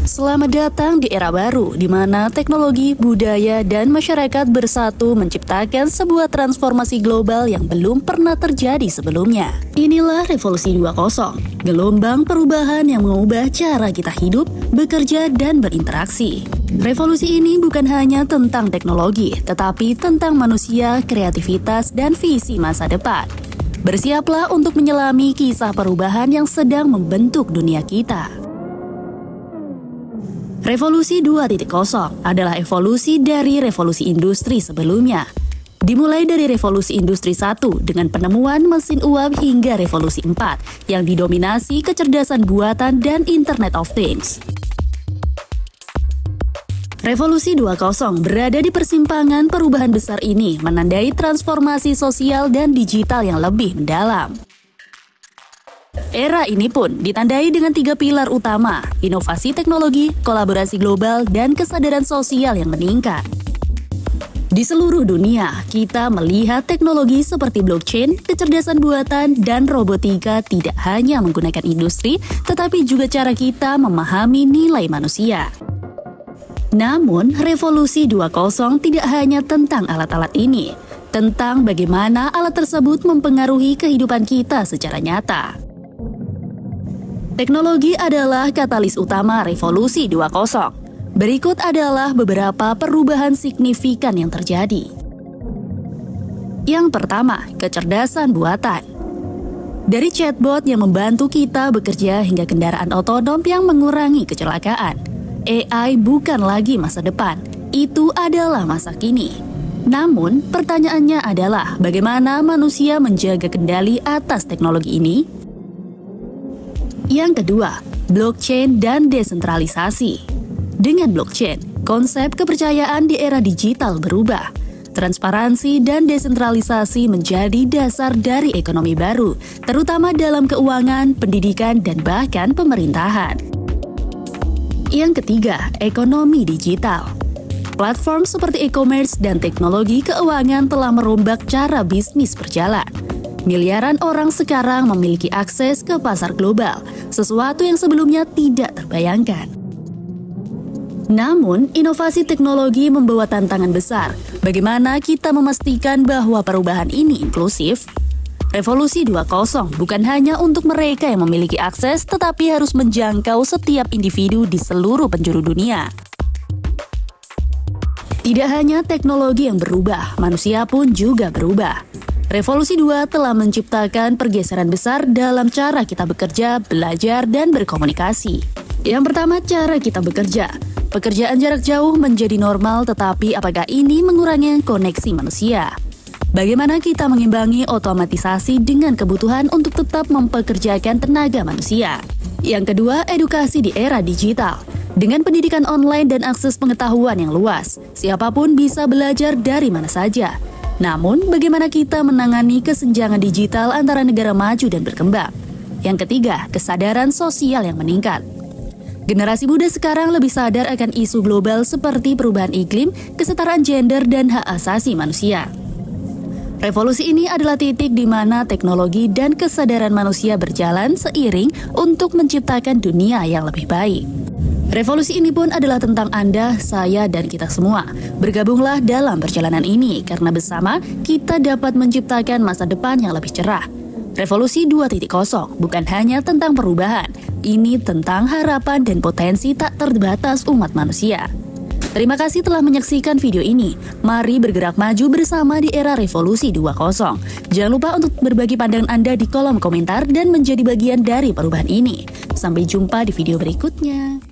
Selamat datang di era baru, di mana teknologi, budaya, dan masyarakat bersatu menciptakan sebuah transformasi global yang belum pernah terjadi sebelumnya. Inilah Revolusi 2.0, gelombang perubahan yang mengubah cara kita hidup, bekerja, dan berinteraksi. Revolusi ini bukan hanya tentang teknologi, tetapi tentang manusia, kreativitas, dan visi masa depan. Bersiaplah untuk menyelami kisah perubahan yang sedang membentuk dunia kita. Revolusi 2.0 adalah evolusi dari revolusi industri sebelumnya. Dimulai dari revolusi industri 1 dengan penemuan mesin uap hingga revolusi 4 yang didominasi kecerdasan buatan dan Internet of Things. Revolusi 2.0 berada di persimpangan perubahan besar ini menandai transformasi sosial dan digital yang lebih mendalam. Era ini pun ditandai dengan 3 pilar utama, inovasi teknologi, kolaborasi global, dan kesadaran sosial yang meningkat. Di seluruh dunia, kita melihat teknologi seperti blockchain, kecerdasan buatan, dan robotika tidak hanya menggunakan industri, tetapi juga cara kita memahami nilai manusia. Namun, Revolusi 2.0 tidak hanya tentang alat-alat ini, tentang bagaimana alat tersebut mempengaruhi kehidupan kita secara nyata. Teknologi adalah katalis utama Revolusi 2.0. Berikut adalah beberapa perubahan signifikan yang terjadi. Yang pertama, kecerdasan buatan. Dari chatbot yang membantu kita bekerja hingga kendaraan otonom yang mengurangi kecelakaan, AI bukan lagi masa depan, itu adalah masa kini. Namun, pertanyaannya adalah bagaimana manusia menjaga kendali atas teknologi ini? Yang kedua, blockchain dan desentralisasi. Dengan blockchain, konsep kepercayaan di era digital berubah. Transparansi dan desentralisasi menjadi dasar dari ekonomi baru, terutama dalam keuangan, pendidikan, dan bahkan pemerintahan. Yang ketiga, ekonomi digital. Platform seperti e-commerce dan teknologi keuangan telah merombak cara bisnis berjalan. Miliaran orang sekarang memiliki akses ke pasar global, sesuatu yang sebelumnya tidak terbayangkan. Namun, inovasi teknologi membawa tantangan besar. Bagaimana kita memastikan bahwa perubahan ini inklusif? Revolusi 2.0 bukan hanya untuk mereka yang memiliki akses, tetapi harus menjangkau setiap individu di seluruh penjuru dunia. Tidak hanya teknologi yang berubah, manusia pun juga berubah. Revolusi 2 telah menciptakan pergeseran besar dalam cara kita bekerja, belajar, dan berkomunikasi. Yang pertama, cara kita bekerja. Pekerjaan jarak jauh menjadi normal, tetapi apakah ini mengurangi koneksi manusia? Bagaimana kita mengimbangi otomatisasi dengan kebutuhan untuk tetap mempekerjakan tenaga manusia? Yang kedua, edukasi di era digital. Dengan pendidikan online dan akses pengetahuan yang luas, siapapun bisa belajar dari mana saja. Namun, bagaimana kita menangani kesenjangan digital antara negara maju dan berkembang? Yang ketiga, kesadaran sosial yang meningkat. Generasi muda sekarang lebih sadar akan isu global seperti perubahan iklim, kesetaraan gender, dan hak asasi manusia. Revolusi ini adalah titik di mana teknologi dan kesadaran manusia berjalan seiring untuk menciptakan dunia yang lebih baik. Revolusi ini pun adalah tentang Anda, saya, dan kita semua. Bergabunglah dalam perjalanan ini, karena bersama kita dapat menciptakan masa depan yang lebih cerah. Revolusi 2.0 bukan hanya tentang perubahan, ini tentang harapan dan potensi tak terbatas umat manusia. Terima kasih telah menyaksikan video ini. Mari bergerak maju bersama di era Revolusi 2.0. Jangan lupa untuk berbagi pandangan Anda di kolom komentar dan menjadi bagian dari perubahan ini. Sampai jumpa di video berikutnya.